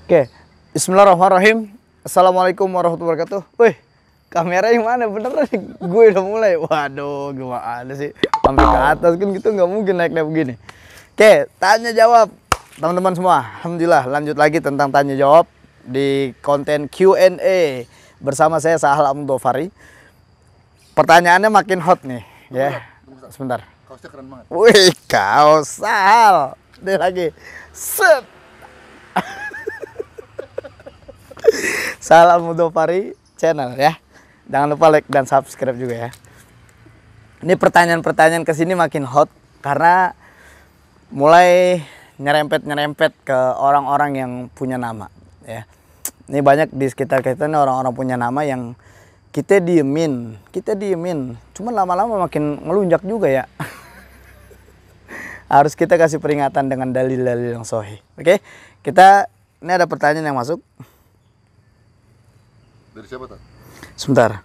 Oke, Bismillahirrahmanirrahim. Assalamualaikum warahmatullahi wabarakatuh. Wih, kamera yang mana? Beneran nih, gue udah mulai. Waduh, gimana sih? Sampai ke atas kan gitu nggak mungkin naik-naik begini. Oke, tanya jawab teman-teman semua. Alhamdulillah, lanjut lagi tentang tanya jawab di konten Q&A bersama saya Sahal Amdofari. Pertanyaannya makin hot nih, ya. Sebentar. Kaosnya keren banget. Wih, kaos Sahal. Dia lagi. Set. Salam Mudofari channel ya. Jangan lupa like dan subscribe juga ya. Ini pertanyaan-pertanyaan kesini makin hot karena mulai nyerempet ke orang-orang yang punya nama ya. Ini banyak di sekitar kita nih orang-orang punya nama yang kita diemin. Cuman lama-lama makin ngelunjak juga ya. Harus kita kasih peringatan dengan dalil-dalil yang sahih. Oke, ini ada pertanyaan yang masuk. Dari siapa tuh? Sebentar.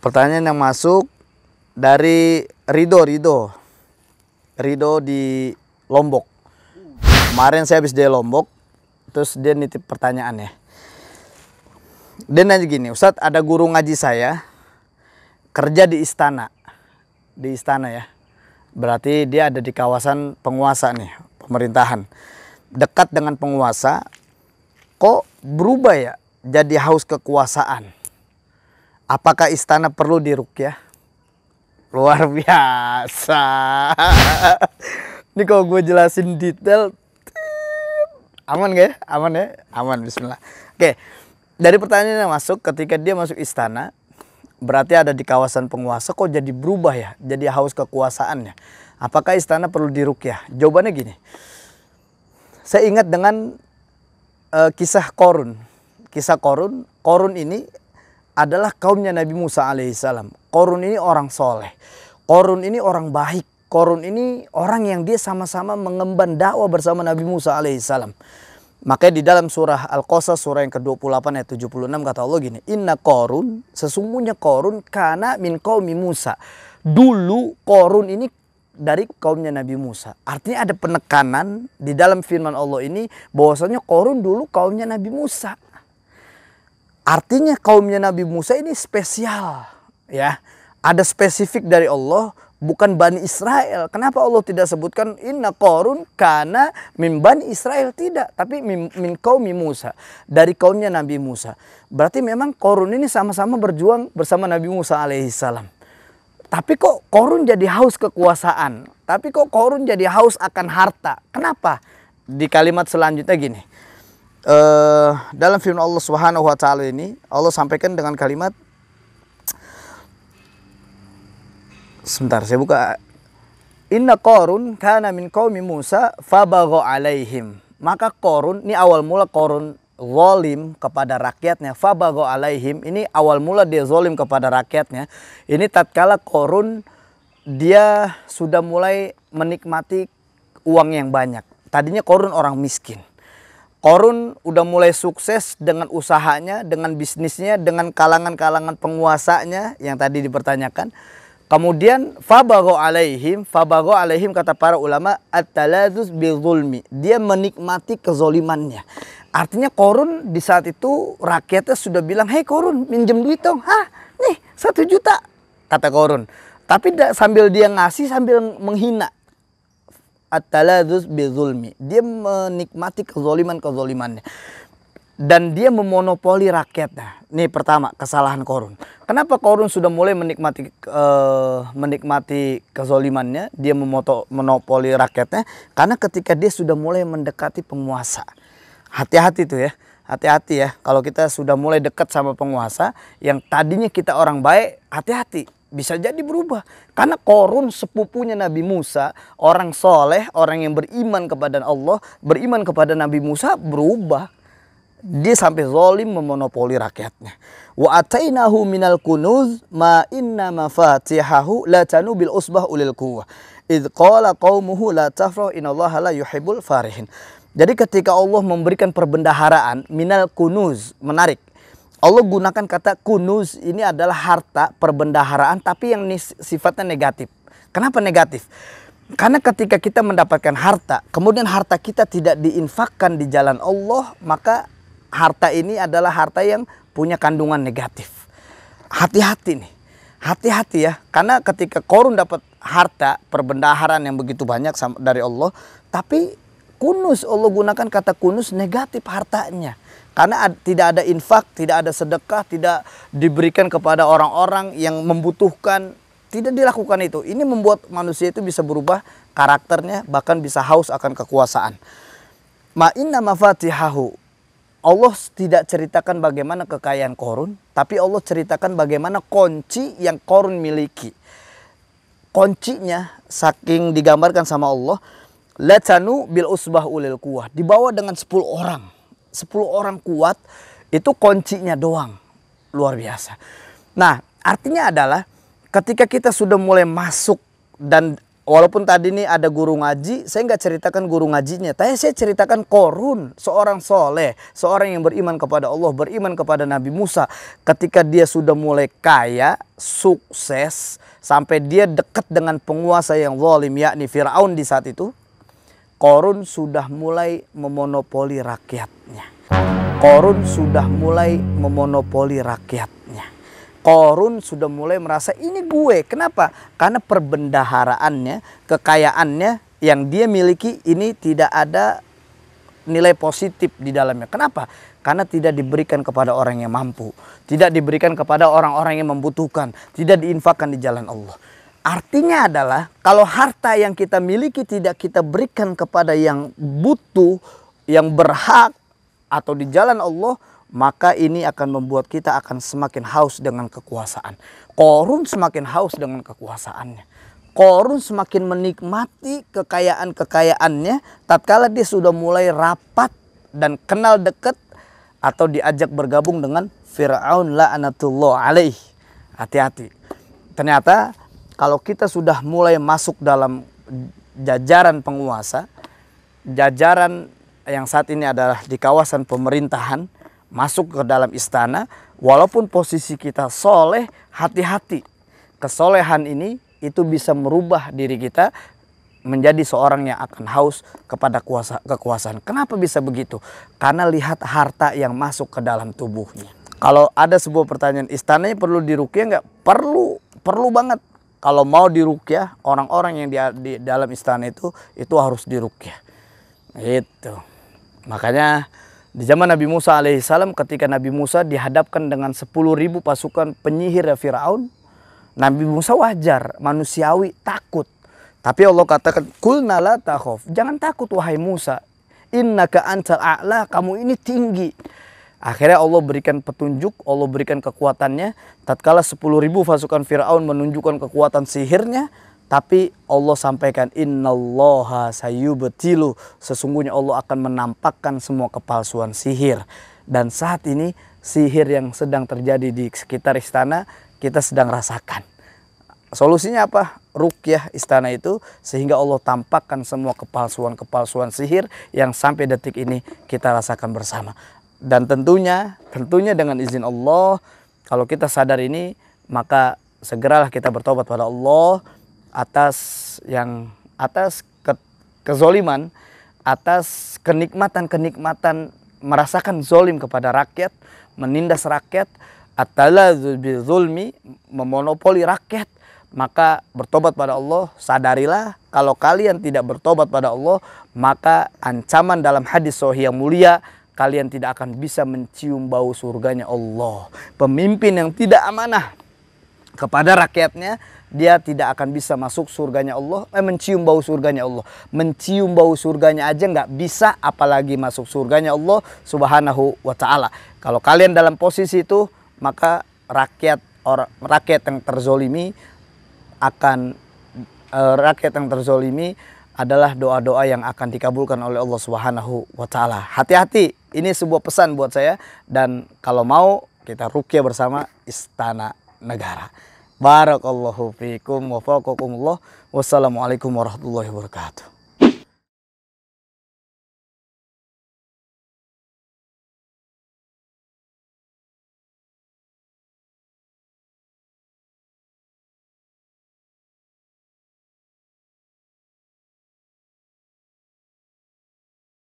Pertanyaan yang masuk dari Rido di Lombok. Kemarin saya habis dari Lombok, terus dia nitip pertanyaan ya. Dia nanya gini, Ustadz, ada guru ngaji saya kerja di istana. Di istana ya. Berarti dia ada di kawasan penguasa nih, pemerintahan. Dekat dengan penguasa, kok berubah ya? Jadi haus kekuasaan. Apakah istana perlu diruqyah? Luar biasa. Ini kalau gue jelasin detail, aman gak ya? Aman ya? Aman, bismillah. Oke, dari pertanyaan yang masuk, ketika dia masuk istana, berarti ada di kawasan penguasa, kok jadi berubah ya? Jadi haus kekuasaannya. Apakah istana perlu diruqyah? Jawabannya gini. Saya ingat dengan kisah Qarun. Kisah Qarun ini adalah kaumnya Nabi Musa alaihissalam. Qarun ini orang soleh. Qarun ini orang baik. Qarun ini orang yang dia sama-sama mengemban dakwah bersama Nabi Musa alaihissalam. Makanya di dalam surah Al-Qasas surah yang ke-28 ayat 76 kata Allah gini. Inna Qarun, sesungguhnya Qarun kana min qaumi Musa. Dulu Qarun ini dari kaumnya Nabi Musa. Artinya ada penekanan di dalam firman Allah ini bahwasanya Qarun dulu kaumnya Nabi Musa. Artinya kaumnya Nabi Musa ini spesial ya. Ada spesifik dari Allah, bukan Bani Israel. Kenapa Allah tidak sebutkan inna Qarun kana min Bani Israel? Tidak, tapi min qaumi Musa, dari kaumnya Nabi Musa. Berarti memang Qarun ini sama-sama berjuang bersama Nabi Musa alaihissalam. Tapi kok Qarun jadi haus kekuasaan? Tapi kok Qarun jadi haus akan harta? Kenapa? Di kalimat selanjutnya gini. Dalam firman Allah Subhanahu wa taala ini Allah sampaikan dengan kalimat, sebentar saya buka. Inna Qarun kana min qaumi Musa fabagha alaihim. Maka Qarun, ini awal mula Qarun zalim kepada rakyatnya. Fabagha alaihim, ini awal mula dia zalim kepada rakyatnya. Ini tatkala Qarun dia sudah mulai menikmati uang yang banyak. Tadinya Qarun orang miskin. Qarun udah mulai sukses dengan usahanya, dengan bisnisnya, dengan kalangan-kalangan penguasanya yang tadi dipertanyakan. Kemudian fabagha alaihim kata para ulama at-taladzus bizulmi. Dia menikmati kezolimannya. Artinya Qarun di saat itu rakyatnya sudah bilang, "Hei Qarun, minjem duit dong." "Hah, nih 1 juta." Kata Qarun. Tapi sambil dia ngasih sambil menghina. At-taladzus bizulmi. Dia menikmati kezolimannya. Dan dia memonopoli rakyatnya. Ini pertama kesalahan Qarun. Kenapa Qarun sudah mulai menikmati kezolimannya, dia memonopoli rakyatnya? Karena ketika dia sudah mulai mendekati penguasa. Hati-hati tuh ya. Hati-hati ya. Kalau kita sudah mulai dekat sama penguasa, yang tadinya kita orang baik, hati-hati. Bisa jadi berubah. Karena Qarun sepupunya Nabi Musa, orang soleh, orang yang beriman kepada Allah, beriman kepada Nabi Musa, berubah. Dia sampai zalim memonopoli rakyatnya. Wa atainahu minal kunuz ma inna mafatihahu la tanu bil usbah ulil quwwah. Idz qala qaumuhu la tafrahu innallaha la yuhibbul farihin. Jadi ketika Allah memberikan perbendaharaan minal kunuz, menarik. Allah gunakan kata kunuz, ini adalah harta perbendaharaan tapi yang sifatnya negatif. Kenapa negatif? Karena ketika kita mendapatkan harta, kemudian harta kita tidak diinfakkan di jalan Allah, maka harta ini adalah harta yang punya kandungan negatif. Hati-hati nih, hati-hati ya. Karena ketika Qarun dapat harta, perbendaharaan yang begitu banyak dari Allah, tapi kunus, Allah gunakan kata kunus, negatif hartanya. Karena tidak ada infak, tidak ada sedekah, tidak diberikan kepada orang-orang yang membutuhkan. Tidak dilakukan itu. Ini membuat manusia itu bisa berubah karakternya, bahkan bisa haus akan kekuasaan. Ma'inna mafatihahu. Allah tidak ceritakan bagaimana kekayaan Qarun, tapi Allah ceritakan bagaimana kunci yang Qarun miliki. Kuncinya saking digambarkan sama Allah, latanu bil usbah ulil quwah. Dibawa dengan 10 orang. 10 orang kuat, itu kuncinya doang. Luar biasa. Nah, artinya adalah ketika kita sudah mulai masuk, dan walaupun tadi ini ada guru ngaji, saya nggak ceritakan guru ngajinya, tapi saya ceritakan Qarun, seorang soleh, seorang yang beriman kepada Allah, beriman kepada Nabi Musa. Ketika dia sudah mulai kaya, sukses, sampai dia dekat dengan penguasa yang zalim, yakni Fir'aun di saat itu, Qarun sudah mulai memonopoli rakyatnya. Qarun sudah mulai memonopoli rakyatnya. Qarun sudah mulai merasa ini gue. Kenapa? Karena perbendaharaannya, kekayaannya yang dia miliki ini tidak ada nilai positif di dalamnya. Kenapa? Karena tidak diberikan kepada orang yang mampu, tidak diberikan kepada orang-orang yang membutuhkan, tidak diinfakkan di jalan Allah. Artinya adalah kalau harta yang kita miliki tidak kita berikan kepada yang butuh, yang berhak atau di jalan Allah, maka ini akan membuat kita akan semakin haus dengan kekuasaan. Qarun semakin haus dengan kekuasaannya. Qarun semakin menikmati kekayaan-kekayaannya tatkala dia sudah mulai rapat dan kenal dekat atau diajak bergabung dengan Fir'aun la'natullah alaih. Hati-hati. Ternyata kalau kita sudah mulai masuk dalam jajaran penguasa, jajaran yang saat ini adalah di kawasan pemerintahan, masuk ke dalam istana, walaupun posisi kita soleh, hati-hati. Kesolehan ini itu bisa merubah diri kita menjadi seorang yang akan haus kepada kekuasaan. Kenapa bisa begitu? Karena lihat harta yang masuk ke dalam tubuhnya. Kalau ada sebuah pertanyaan, istananya perlu diruqyah nggak? Perlu banget. Kalau mau diruqyah, orang-orang yang di dalam istana itu harus diruqyah. Itu. Makanya di zaman Nabi Musa alaihissalam, ketika Nabi Musa dihadapkan dengan 10.000 pasukan penyihir Fir'aun, Nabi Musa wajar, manusiawi, takut. Tapi Allah katakan, qulna la takhaf, jangan takut wahai Musa, innaka antal a'la, kamu ini tinggi. Akhirnya Allah berikan petunjuk, Allah berikan kekuatannya. Tatkala 10.000 pasukan Fir'aun menunjukkan kekuatan sihirnya, tapi Allah sampaikan, innallaha sayyubtilu, sesungguhnya Allah akan menampakkan semua kepalsuan sihir. Dan saat ini sihir yang sedang terjadi di sekitar istana kita sedang rasakan. Solusinya apa? Ruqyah istana itu, sehingga Allah tampakkan semua kepalsuan-kepalsuan sihir yang sampai detik ini kita rasakan bersama. Dan tentunya dengan izin Allah, kalau kita sadar ini, maka segeralah kita bertobat pada Allah atas kezoliman, atas kenikmatan merasakan zolim kepada rakyat, menindas rakyat, at-taladzu bizulmi, memonopoli rakyat. Maka bertobat pada Allah. Sadarilah kalau kalian tidak bertobat pada Allah, maka ancaman dalam hadis sahih yang mulia, kalian tidak akan bisa mencium bau surganya Allah. Pemimpin yang tidak amanah kepada rakyatnya, dia tidak akan bisa masuk surganya Allah, mencium bau surganya Allah. Mencium bau surganya aja nggak bisa, apalagi masuk surganya Allah subhanahu wa ta'ala. Kalau kalian dalam posisi itu, maka rakyat yang terzolimi adalah doa-doa yang akan dikabulkan oleh Allah subhanahu wa ta'ala. Hati-hati, ini sebuah pesan buat saya. Dan kalau mau, kita ruqyah bersama Istana Negara. Barakallahu fiikum wa faqakumullah. Wassalamualaikum warahmatullahi wabarakatuh.